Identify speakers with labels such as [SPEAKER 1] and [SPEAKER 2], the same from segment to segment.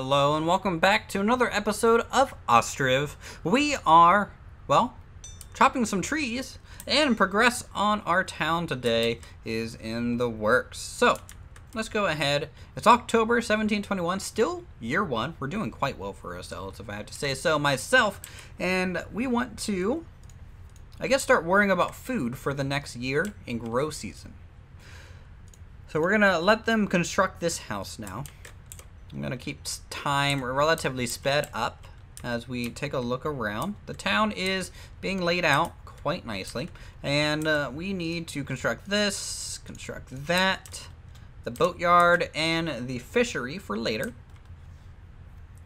[SPEAKER 1] Hello and welcome back to another episode of Ostriv. We are, well, chopping some trees, and progress on our town today is in the works. So, let's go ahead. It's October 1721, still year one. We're doing quite well for ourselves, if I have to say so myself. And we want to, I guess, start worrying about food for the next year in grow season. So we're gonna let them construct this house now. I'm gonna keep time relatively sped up as we take a look around. The town is being laid out quite nicely, and we need to construct this, construct that, the boatyard, and the fishery for later.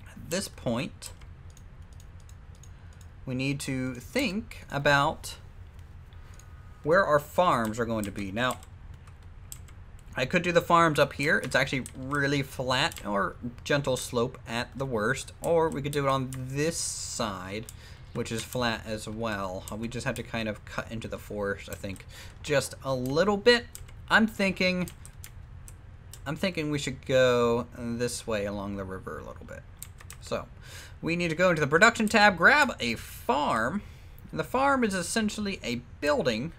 [SPEAKER 1] At this point, we need to think about where our farms are going to be. Now, I could do the farms up here. It's actually really flat or gentle slope at the worst. Or we could do it on this side, which is flat as well. We just have to kind of cut into the forest, I think, just a little bit. I'm thinking we should go this way along the river a little bit. So we need to go into the production tab, grab a farm. And the farm is essentially a building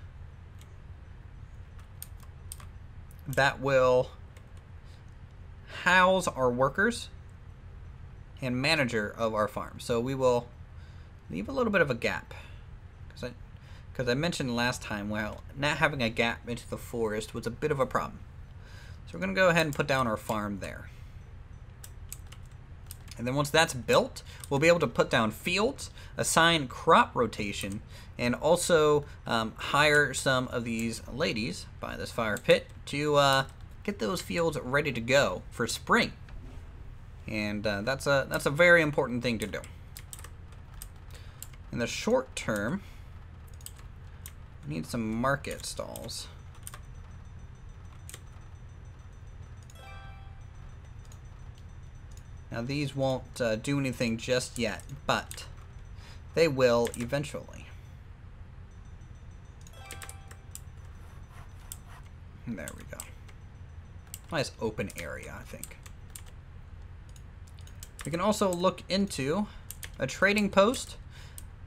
[SPEAKER 1] that will house our workers and manager of our farm. So we will leave a little bit of a gap because I mentioned last time, well, not having a gap into the forest was a bit of a problem. So we're going to go ahead and put down our farm there. And then once that's built, we'll be able to put down fields, assign crop rotation, and also hire some of these ladies by this fire pit to get those fields ready to go for spring. And that's a very important thing to do. In the short term, we need some market stalls. Now these won't do anything just yet, but they will eventually. There we go. Nice open area, I think. We can also look into a trading post.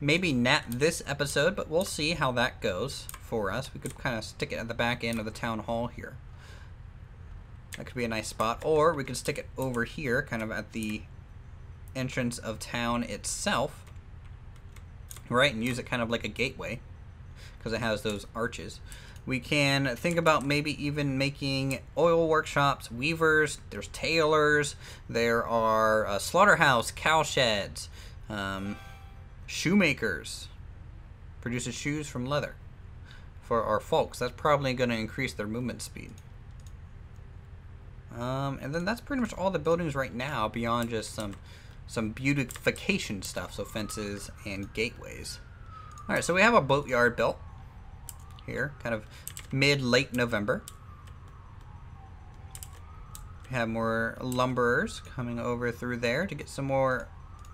[SPEAKER 1] Maybe not this episode, but we'll see how that goes for us. We could kind of stick it at the back end of the town hall here. That could be a nice spot. Or we could stick it over here, kind of at the entrance of town itself. Right, and use it kind of like a gateway, because it has those arches. We can think about maybe even making oil workshops, weavers, there's tailors, there are slaughterhouse, cow sheds, shoemakers, produces shoes from leather for our folks. That's probably going to increase their movement speed. And then that's pretty much all the buildings right now, beyond just some beautification stuff, so fences and gateways. Alright, so we have a boatyard built here, kind of mid-late November. We have more lumberers coming over through there to get some more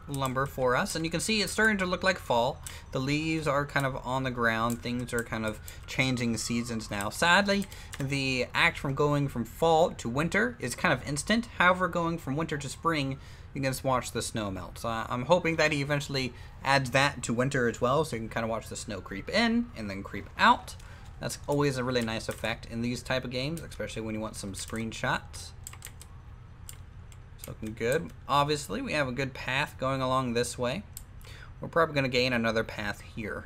[SPEAKER 1] lumber for us, and you can see it's starting to look like fall. The leaves are kind of on the ground. Things are kind of changing seasons now. Sadly, the act from going from fall to winter is kind of instant. However, going from winter to spring, you can just watch the snow melt. So I'm hoping that he eventually adds that to winter as well, so you can kind of watch the snow creep in and then creep out. That's always a really nice effect in these type of games, especially when you want some screenshots. It's looking good. Obviously, we have a good path going along this way. We're probably going to gain another path here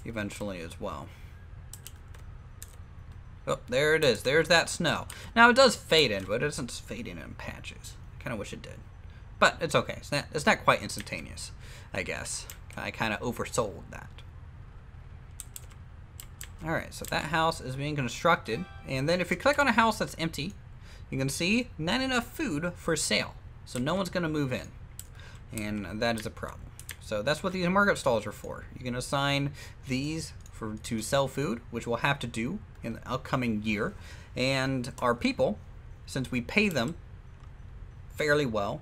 [SPEAKER 1] eventually as well. Oh, there it is. There's that snow. Now, it does fade in, but it doesn't fade in patches. I kind of wish it did. But it's okay. It's not quite instantaneous, I guess. I kind of oversold that. Alright, so that house is being constructed. And then if you click on a house that's empty, you can see not enough food for sale. So no one's going to move in. And that is a problem. So that's what these market stalls are for. You can assign these to sell food, which we'll have to do in the upcoming year. And our people, since we pay them fairly well,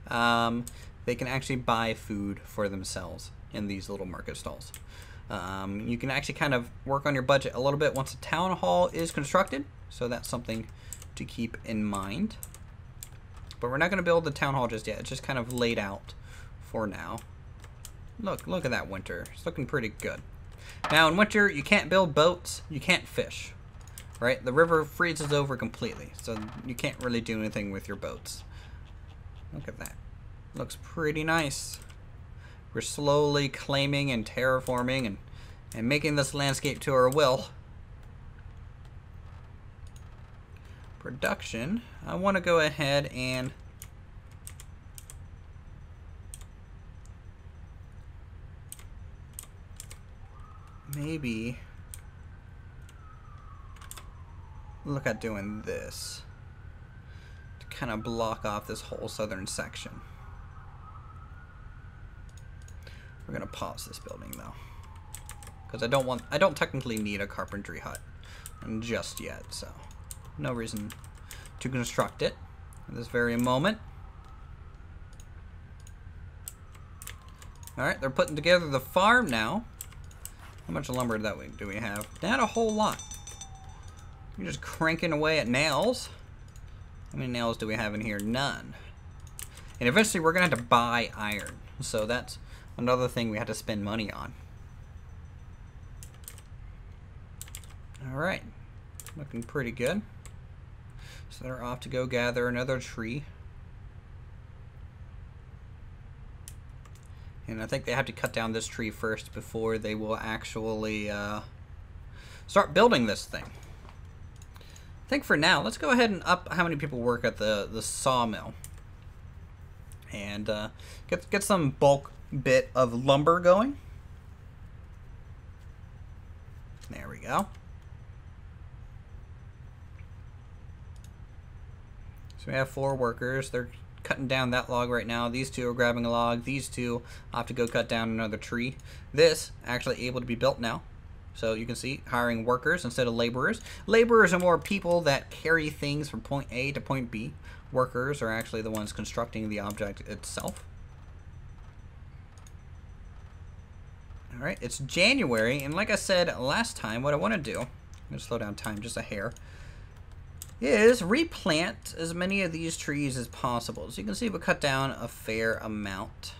[SPEAKER 1] they can actually buy food for themselves in these little market stalls. You can actually kind of work on your budget a little bit once the town hall is constructed. So that's something to keep in mind. But we're not going to build the town hall just yet. It's just kind of laid out for now. Look at that winter. It's looking pretty good. Now in winter, you can't build boats. You can't fish. Right? The river freezes over completely. So you can't really do anything with your boats. Look at that. Looks pretty nice. We're slowly claiming and terraforming and making this landscape to our will. Production. I want to go ahead and maybe look at doing this to kind of block off this whole southern section. We're gonna pause this building though, because I don't technically need a carpentry hut just yet, so no reason to construct it at this very moment. All right, they're putting together the farm now. How much lumber do we have? Not a whole lot. You're just cranking away at nails. How many nails do we have in here? None. And eventually we're gonna have to buy iron. So that's another thing we have to spend money on. All right, looking pretty good. So they're off to go gather another tree. And I think they have to cut down this tree first before they will actually start building this thing. I think for now, let's go ahead and up how many people work at the sawmill. And get some bulk bit of lumber going. There we go. So we have 4 workers. They're cutting down that log right now. These 2 are grabbing a log. These 2 have to go cut down another tree. This actually able to be built now. So you can see hiring workers instead of laborers. Laborers are more people that carry things from point A to point B. Workers are actually the ones constructing the object itself. All right, it's January, and like I said last time, what I want to do, I'm going to slow down time just a hair, is replant as many of these trees as possible. So you can see we cut down a fair amount.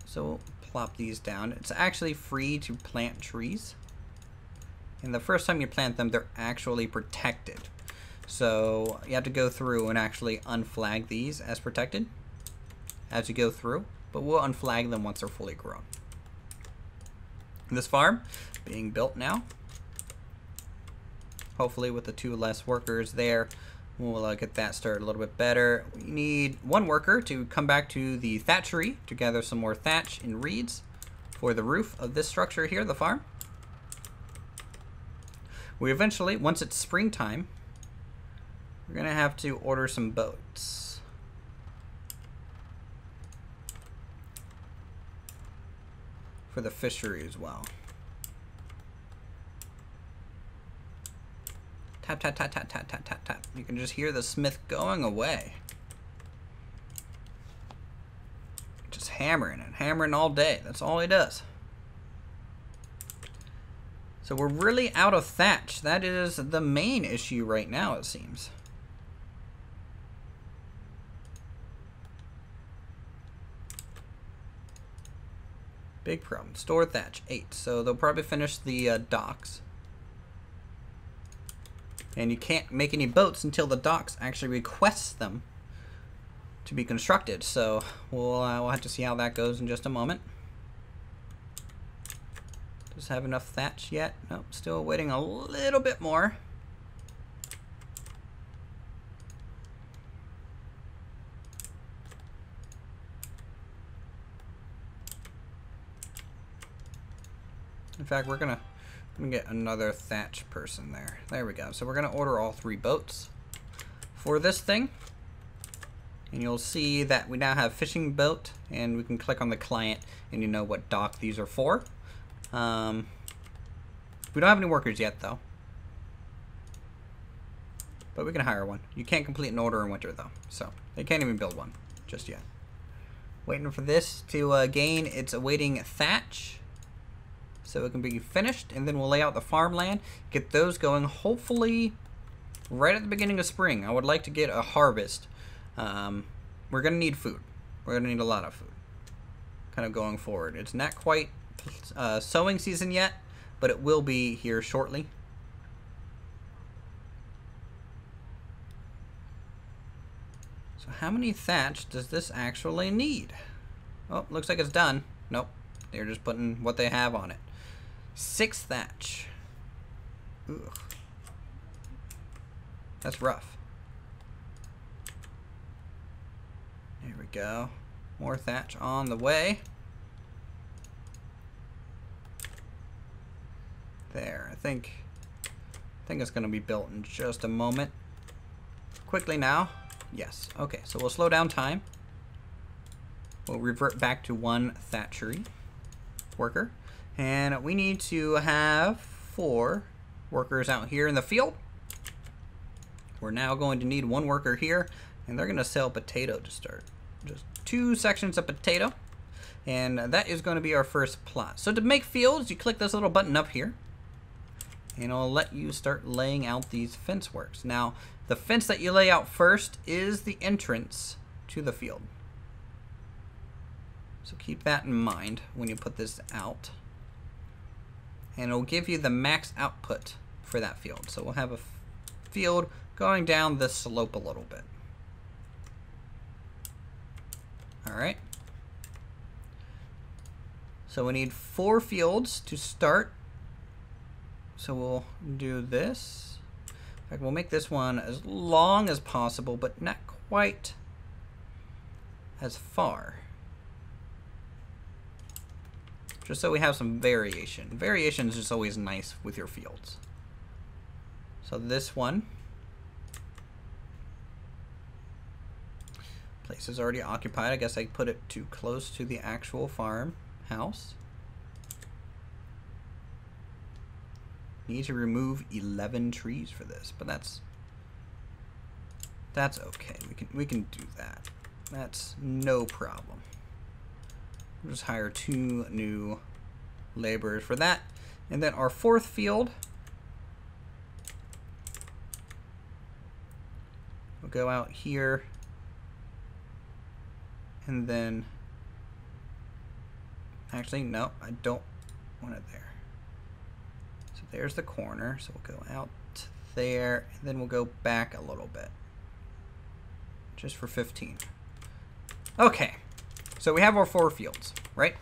[SPEAKER 1] So we'll plop these down. It's actually free to plant trees. And the first time you plant them, they're actually protected. So you have to go through and actually unflag these as protected as you go through. But we'll unflag them once they're fully grown. This farm being built now. Hopefully with the 2 less workers there, we'll get that started a little bit better. We need 1 worker to come back to the thatchery to gather some more thatch and reeds for the roof of this structure here, the farm. We eventually, once it's springtime, we're gonna have to order some boats. For the fishery as well. Tap, tap, tap, tap, tap, tap, tap, tap. You can just hear the smith going away. Just hammering and hammering all day. That's all he does. So we're really out of thatch. That is the main issue right now, it seems. Big problem. Store thatch, 8. So they'll probably finish the docks. And you can't make any boats until the docks actually requests them to be constructed. So we'll have to see how that goes in just a moment. Does it have enough thatch yet? Nope, still waiting a little bit more. In fact, we're gonna get another thatch person there. There we go. So we're gonna order all 3 boats for this thing. And you'll see that we now have fishing boat, and we can click on the client and you know what dock these are for. We don't have any workers yet though. But we can hire one. You can't complete an order in winter though. So they can't even build one just yet. Waiting for this to gain its awaiting thatch. So it can be finished, and then we'll lay out the farmland, get those going, hopefully right at the beginning of spring. I would like to get a harvest we're going to need food. We're going to need a lot of food kind of going forward. It's not quite sowing season yet, but it will be here shortly. So how many thatch does this actually need? Oh, looks like it's done. Nope. They're just putting what they have on it. 6 thatch. Ugh. That's rough. There we go. More thatch on the way. There. I think it's going to be built in just a moment. Quickly now. Yes. Okay, so we'll slow down time. We'll revert back to 1 thatchery worker. And we need to have 4 workers out here in the field. We're now going to need 1 worker here, and they're going to sell potato to start. Just 2 sections of potato, and that is going to be our first plot. So to make fields, you click this little button up here, and it'll let you start laying out these fence works. Now, the fence that you lay out first is the entrance to the field. So keep that in mind when you put this out. And it'll give you the max output for that field. So we'll have a field going down this slope a little bit. Alright. So we need 4 fields to start. So we'll do this. In fact, we'll make this one as long as possible, but not quite as far. Just so we have some variation. Variation is just always nice with your fields. So this one. Place is already occupied. I guess I put it too close to the actual farm house. Need to remove 11 trees for this, but that's okay. We can do that. That's no problem. We'll just hire 2 new laborers for that. And then our 4th field, we'll go out here. And then, actually, no, I don't want it there. So there's the corner. So we'll go out there, and then we'll go back a little bit. Just for 15. Okay. So we have our 4 fields, right?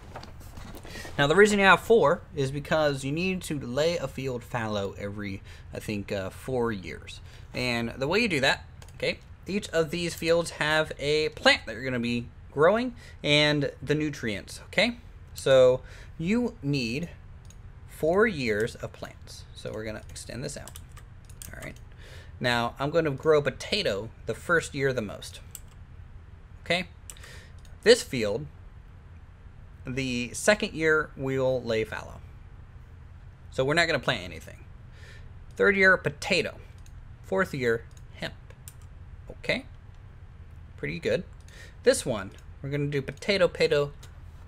[SPEAKER 1] Now the reason you have 4 is because you need to lay a field fallow every, I think, 4 years. And the way you do that, okay, each of these fields have a plant that you're going to be growing and the nutrients, okay? So you need 4 years of plants. So we're going to extend this out, all right? Now I'm going to grow potato the first year the most, okay? This field, the second year, we'll lay fallow. So we're not going to plant anything. 3rd year, potato. 4th year, hemp. Okay? Pretty good. This one, we're going to do potato,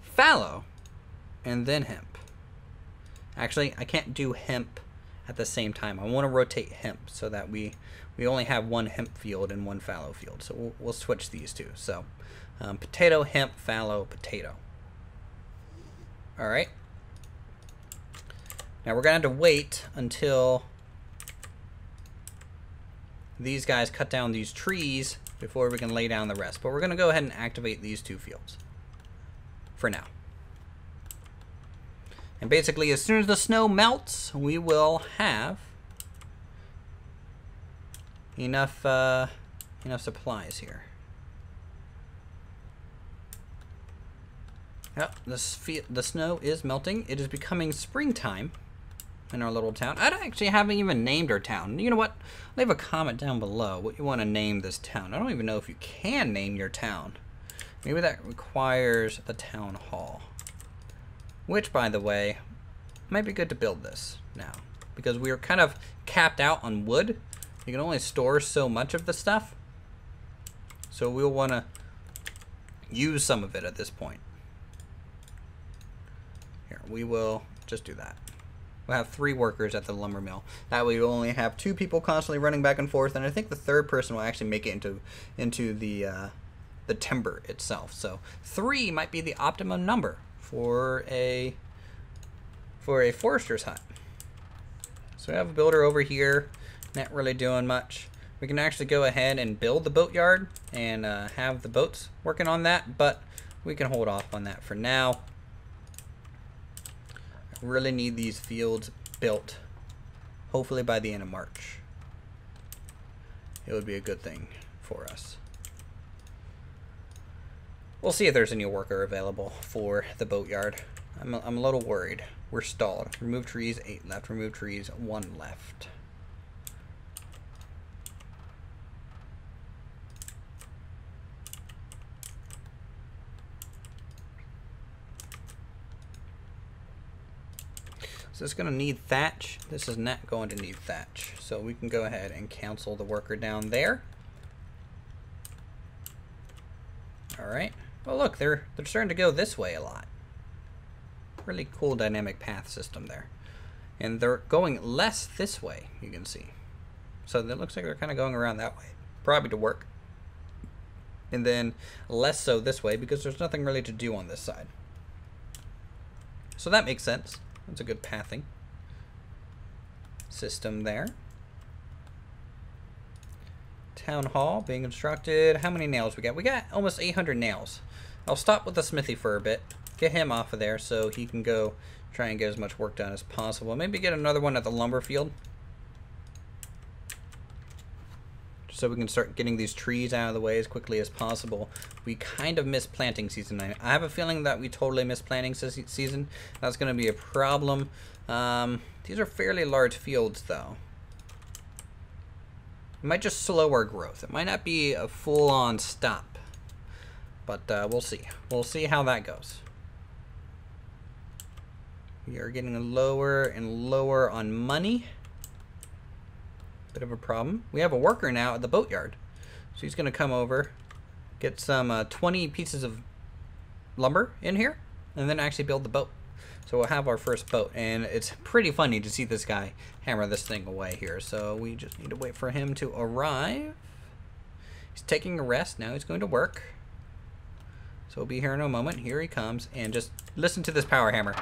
[SPEAKER 1] fallow, and then hemp. Actually, I can't do hemp at the same time. I want to rotate hemp so that we only have 1 hemp field and 1 fallow field. So we'll switch these 2. So potato, hemp, fallow, potato. All right. Now we're going to have to wait until these guys cut down these trees before we can lay down the rest. But we're going to go ahead and activate these 2 fields for now. And basically, as soon as the snow melts, we will have enough supplies here. Yep, the snow is melting. It is becoming springtime in our little town. I actually haven't even named our town. You know what? Leave a comment down below what you want to name this town. I don't even know if you can name your town. Maybe that requires the town hall. Which, by the way, might be good to build this now. Because we are kind of capped out on wood. You can only store so much of the stuff. So we'll want to use some of it at this point. Here, we will just do that. We'll have 3 workers at the lumber mill. That way we'll only have 2 people constantly running back and forth, and I think the 3rd person will actually make it into the timber itself. So 3 might be the optimum number for a forester's hut. So we have a builder over here, not really doing much. We can actually go ahead and build the boatyard and have the boats working on that, but we can hold off on that for now. I really need these fields built, hopefully by the end of March. It would be a good thing for us. We'll see if there's any worker available for the boatyard. I'm a little worried. We're stalled. Remove trees, 8 left. Remove trees, 1 left. So it's going to need thatch. This is not going to need thatch. So we can go ahead and cancel the worker down there. Alright. Well, look, they're starting to go this way a lot. Really cool dynamic path system there. And they're going less this way, you can see. So it looks like they're kind of going around that way. Probably to work. And then less so this way because there's nothing really to do on this side. So that makes sense. That's a good pathing system there. Town hall being constructed. How many nails we got? We got almost 800 nails. I'll stop with the smithy for a bit. Get him off of there so he can go try and get as much work done as possible. Maybe get another one at the lumber field, so we can start getting these trees out of the way as quickly as possible. We kind of missed planting season. I have a feeling that we totally missed planting season. That's going to be a problem. These are fairly large fields, though. It might just slow our growth. It might not be a full-on stop, but we'll see. We'll see how that goes. We are getting lower and lower on money. Bit of a problem. We have a worker now at the boatyard. So he's going to come over, get some 20 pieces of lumber in here, and then actually build the boat. So we'll have our first boat. And it's pretty funny to see this guy hammer this thing away here. So we just need to wait for him to arrive. He's taking a rest. Now he's going to work. So we'll be here in a moment. Here he comes. And just listen to this power hammer.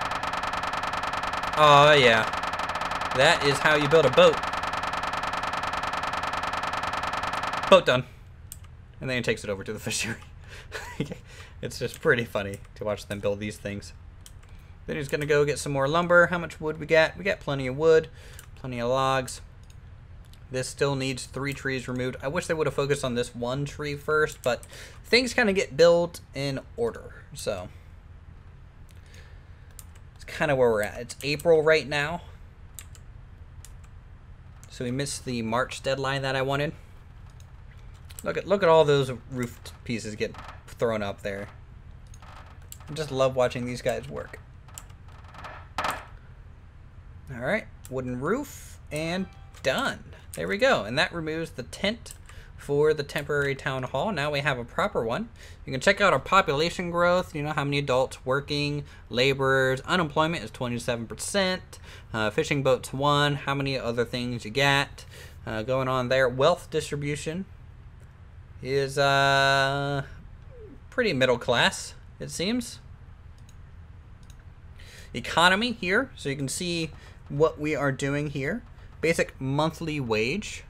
[SPEAKER 1] Oh, yeah. That is how you build a boat. Boat done. And then he takes it over to the fishery. It's just pretty funny to watch them build these things. Then he's going to go get some more lumber. How much wood we got? We got plenty of wood, plenty of logs. This still needs 3 trees removed. I wish they would have focused on this 1 tree first, but things kind of get built in order. So it's kind of where we're at. It's April right now. So we missed the March deadline that I wanted. Look at all those roof pieces get thrown up there. I just love watching these guys work. Alright, wooden roof, and done. There we go. And that removes the tent for the temporary town hall. Now we have a proper one. You can check out our population growth, you know, how many adults working, laborers, unemployment is 27%, fishing boats 1, how many other things you got going on there. Wealth distribution is pretty middle class, it seems. Economy here, so you can see what we are doing here. Basic monthly wage,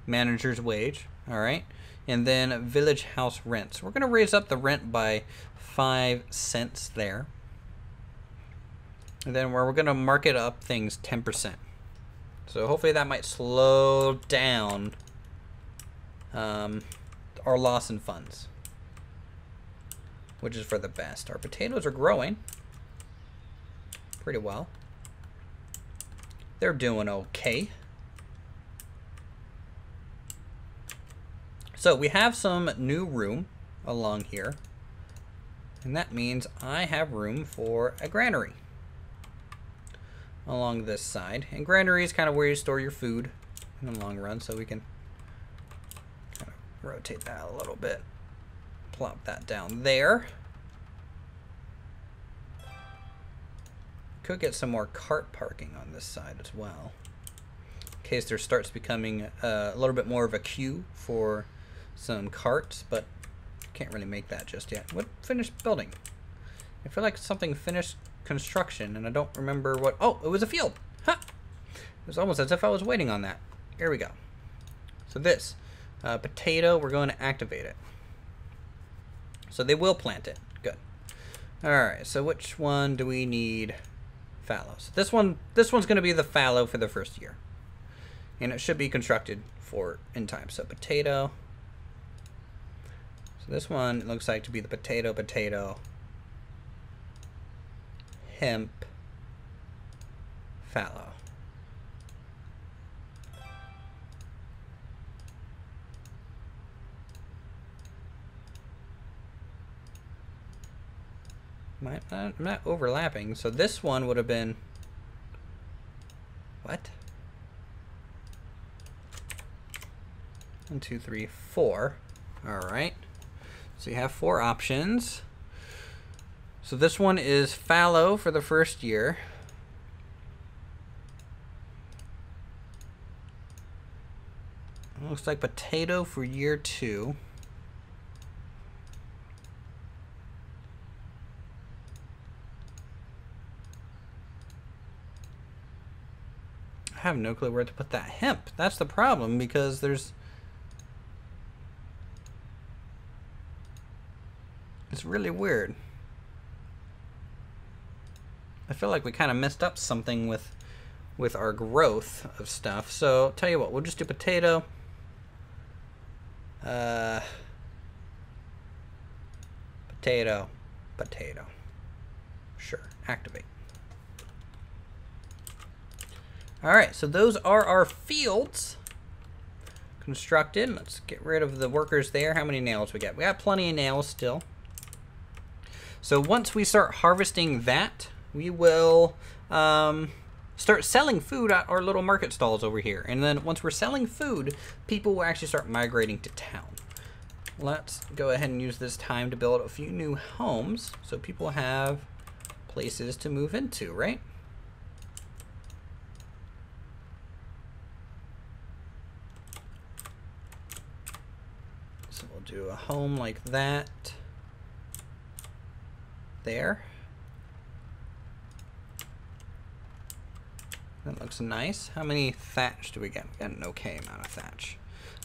[SPEAKER 1] manager's wage, all right, and then village house rents. We're going to raise up the rent by 5 cents there, and then we're going to mark it up things 10%. So hopefully that might slow down our loss in funds, which is for the best. Our potatoes are growing pretty well. They're doing okay. So we have some new room along here, and that means I have room for a granary along this side. And granary is kind of where you store your food in the long run, so we can kind of rotate that a little bit, plop that down there. Could get some more cart parking on this side as well, in case there starts becoming a little bit more of a queue for some carts, but can't really make that just yet. What finished building? I feel like something finished construction, and I don't remember what. Oh, it was a field. Huh. It was almost as if I was waiting on that. Here we go. So this potato, we're going to activate it. So they will plant it. Good. All right. So which one do we need? Fallows. This one's going to be the fallow for the first year, and it should be constructed for in time. So potato. So this one looks like to be the potato, hemp, fallow. I'm not overlapping, so this one would have been what? 1, 2, 3, 4. All right. So you have 4 options. So this one is fallow for the first year. Looks like potato for year 2. I have no clue where to put that hemp. That's the problem, because there's... It's really weird. I feel like we kind of messed up something with our growth of stuff. So, tell you what, we'll just do potato. Potato. Sure, activate. Alright, so those are our fields constructed. Let's get rid of the workers there. How many nails we got? We got plenty of nails still. So once we start harvesting that, we will start selling food at our little market stalls over here. And then once we're selling food, people will actually start migrating to town. Let's go ahead and use this time to build a few new homes so people have places to move into, right? So we'll do a home like that there. That looks nice. How many thatch do we get? We got an okay amount of thatch.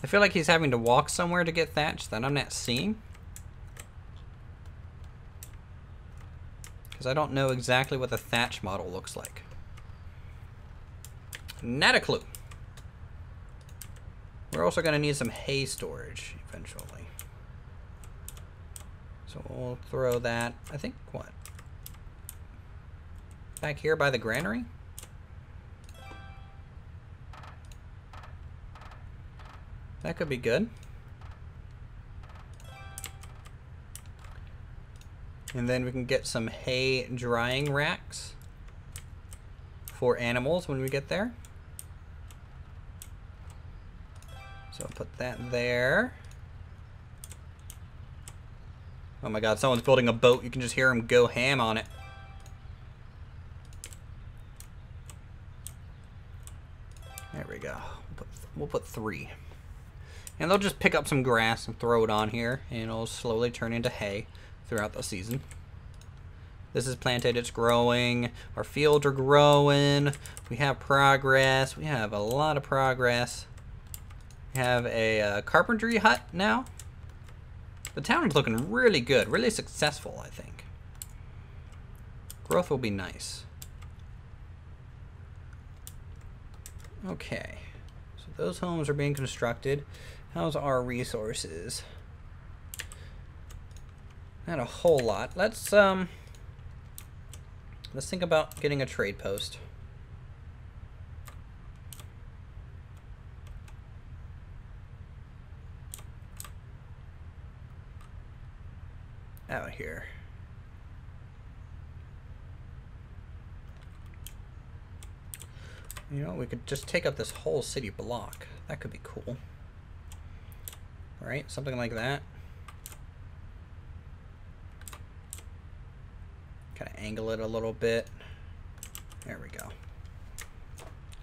[SPEAKER 1] I feel like he's having to walk somewhere to get thatch that I'm not seeing, because I don't know exactly what the thatch model looks like. Not a clue. We're also going to need some hay storage eventually. So we'll throw that, I think, what? Back here by the granary? That could be good. And then we can get some hay drying racks for animals when we get there. So I'll put that there. Oh my god, someone's building a boat. You can just hear him go ham on it. There we go. We'll put 3. And they'll just pick up some grass and throw it on here, and it'll slowly turn into hay throughout the season. This is planted, it's growing. Our fields are growing. We have progress. We have a lot of progress. We have a carpentry hut now. The town is looking really good, really successful, I think. Growth will be nice. Okay, so those homes are being constructed. How's our resources? Not a whole lot. Let's think about getting a trade post. Out here. You know, we could just take up this whole city block. That could be cool. Right? Something like that. Kind of angle it a little bit. There we go.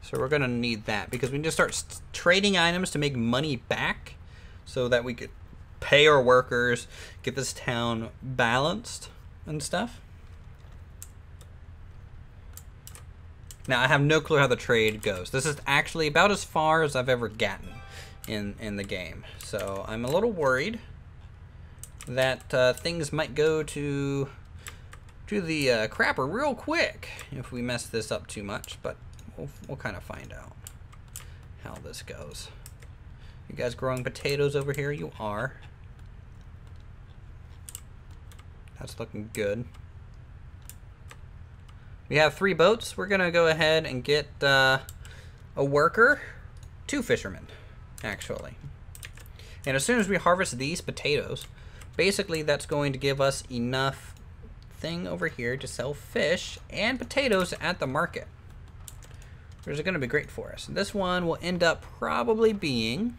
[SPEAKER 1] So we're going to need that because we need to start trading items to make money back so that we could pay our workers, get this town balanced and stuff. Now, I have no clue how the trade goes. This is actually about as far as I've ever gotten in the game. So I'm a little worried that things might go to the crapper real quick if we mess this up too much. But we'll kind of find out how this goes. You guys growing potatoes over here? You are. That's looking good. We have 3 boats. We're going to go ahead and get a worker, 2 fishermen, actually. And as soon as we harvest these potatoes, basically that's going to give us enough thing over here to sell fish and potatoes at the market, which is going to be great for us. This one will end up probably being...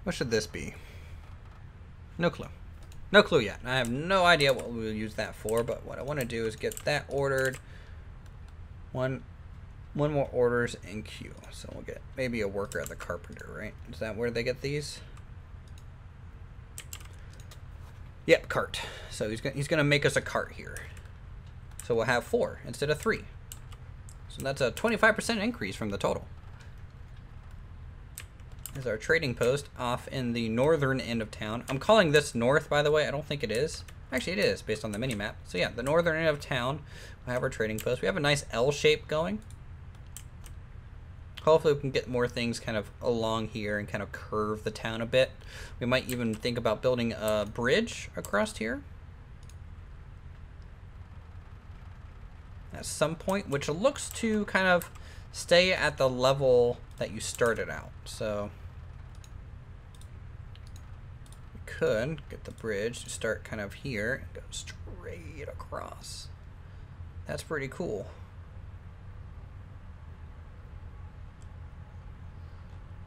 [SPEAKER 1] What should this be? No clue. No clue yet. I have no idea what we'll use that for, but what I want to do is get that ordered. One more orders in queue. So we'll get maybe a worker at the carpenter, right? Is that where they get these? Yep, cart. So he's gonna make us a cart here. So we'll have 4 instead of 3. So that's a 25% increase from the total. Is our trading post off in the northern end of town. I'm calling this north, by the way. I don't think it is. Actually, it is based on the mini-map. So yeah, the northern end of town, we'll have our trading post. We have a nice L shape going. Hopefully we can get more things kind of along here and kind of curve the town a bit. We might even think about building a bridge across here at some point, which looks to kind of stay at the level that you started out. So we could get the bridge to start kind of here and go straight across. That's pretty cool.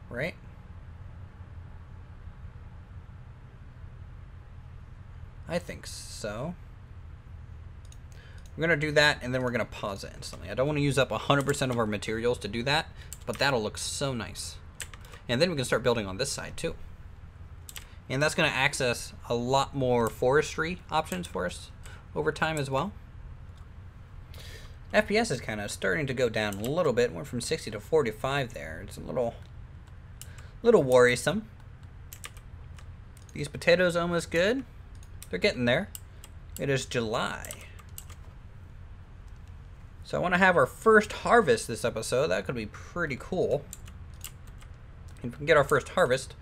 [SPEAKER 1] Right? I think so. We're going to do that, and then we're going to pause it instantly. I don't want to use up 100% of our materials to do that, but that'll look so nice. And then we can start building on this side, too. And that's going to access a lot more forestry options for us over time as well. FPS is kind of starting to go down a little bit. Went from 60 to 45 there. It's a little worrisome. These potatoes almost good. They're getting there. It is July. So I want to have our first harvest this episode. That could be pretty cool. If we can get our first harvest.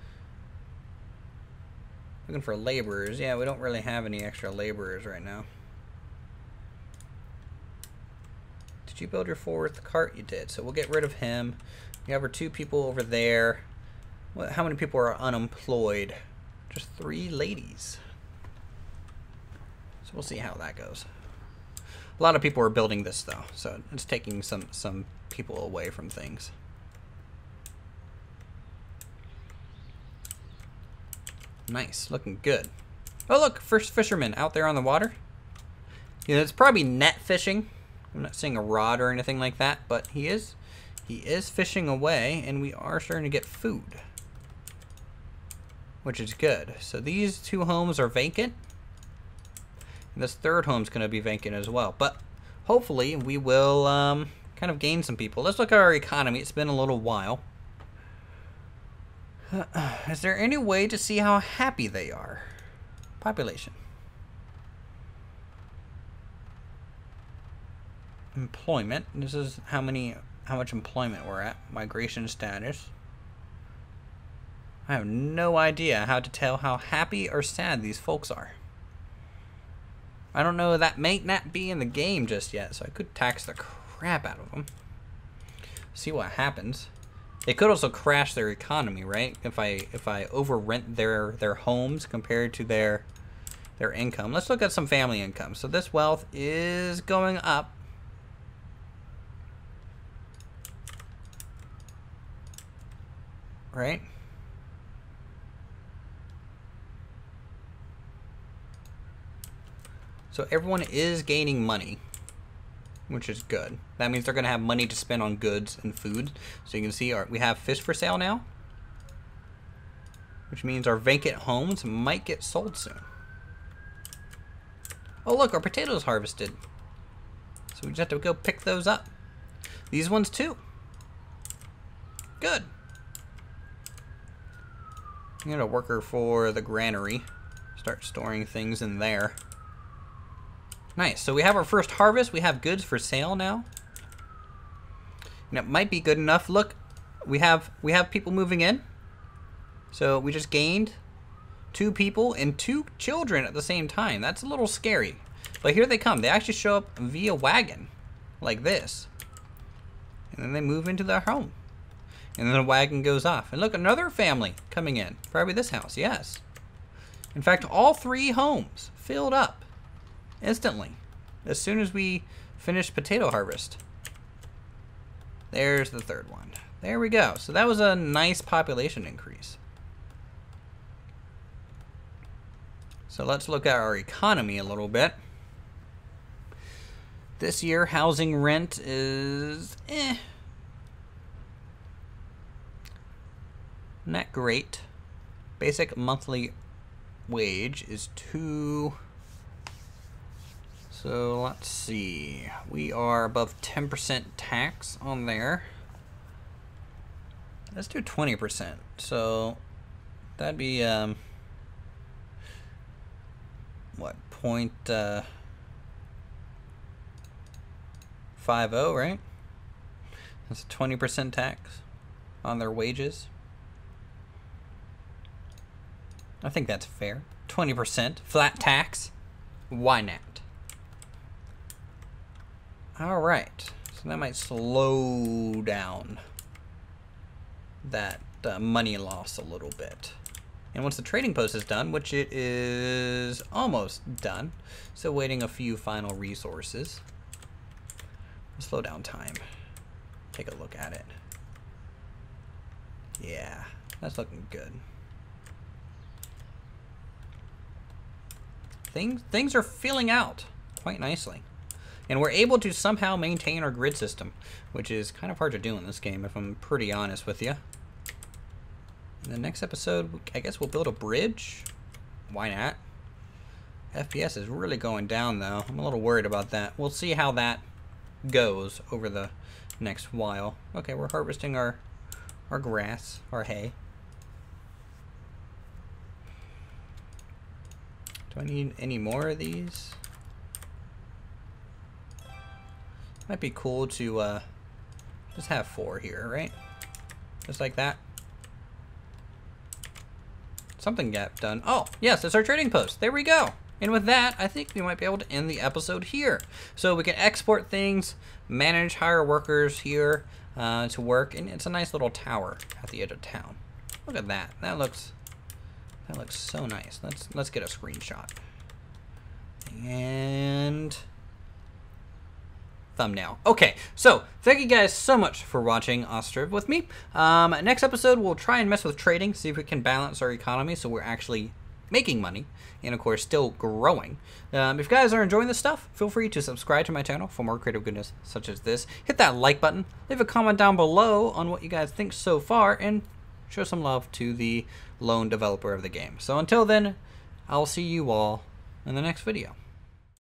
[SPEAKER 1] Looking for laborers. Yeah, we don't really have any extra laborers right now. Did you build your 4th cart? You did. So we'll get rid of him. We have our 2 people over there. How many people are unemployed? Just 3 ladies. So we'll see how that goes. A lot of people are building this though, so it's taking some people away from things. Nice, looking good. Oh look, first fisherman out there on the water. Yeah, it's probably net fishing. I'm not seeing a rod or anything like that, but he is fishing away, and we are starting to get food, which is good. So these 2 homes are vacant. And this 3rd home's going to be vacant as well. But hopefully we will kind of gain some people. Let's look at our economy. It's been a little while. Is there any way to see how happy they are? Population. Employment. This is how much employment we're at. Migration status. I have no idea how to tell how happy or sad these folks are. I don't know, that may not be in the game just yet, so I could tax the crap out of them. See what happens. It could also crash their economy, right? If I over rent their homes compared to their income. Let's look at some family income. So this wealth is going up. Right? So everyone is gaining money, which is good. That means they're going to have money to spend on goods and food. So you can see we have fish for sale now, which means our vacant homes might get sold soon. Oh look, our potatoes harvested. So we just have to go pick those up. These ones too. Good. I got a worker for the granary. Start storing things in there. Nice. So we have our first harvest. We have goods for sale now. And it might be good enough. Look, we have people moving in. So we just gained 2 people and 2 children at the same time. That's a little scary. But here they come. They actually show up via wagon, like this. And then they move into their home. And then the wagon goes off. And look, another family coming in. Probably this house, yes. In fact, all 3 homes filled up instantly as soon as we finished potato harvest. There's the 3rd one. There we go. So that was a nice population increase. So let's look at our economy a little bit. This year, housing rent is not great. Basic monthly wage is 2. So let's see. We are above 10% tax on there. Let's do 20%. So that'd be what, 0.50, right? That's a 20% tax on their wages. I think that's fair. 20% flat tax. Why not? All right. So that might slow down that money loss a little bit. And once the trading post is done, which it is almost done, so waiting a few final resources. Slow down time. Take a look at it. Yeah, that's looking good. Things are filling out quite nicely. And we're able to somehow maintain our grid system, which is kind of hard to do in this game, if I'm pretty honest with you. In the next episode, I guess we'll build a bridge. Why not? FPS is really going down, though. I'm a little worried about that. We'll see how that goes over the next while. Okay, we're harvesting our grass, our hay. Do I need any more of these? Might be cool to just have 4 here, right? Just like that. Something got done. Oh, yes, it's our trading post. There we go. And with that, I think we might be able to end the episode here. So we can export things, manage, hire workers here to work, and it's a nice little tower at the edge of town. Look at that. That looks so nice. Let's get a screenshot. And thumbnail. Okay, so thank you guys so much for watching Ostriv with me. Next episode, we'll try and mess with trading, see if we can balance our economy so we're actually making money, and of course still growing. If you guys are enjoying this stuff, feel free to subscribe to my channel for more creative goodness such as this. Hit that like button, leave a comment down below on what you guys think so far, and show some love to the lone developer of the game. So until then, I'll see you all in the next video.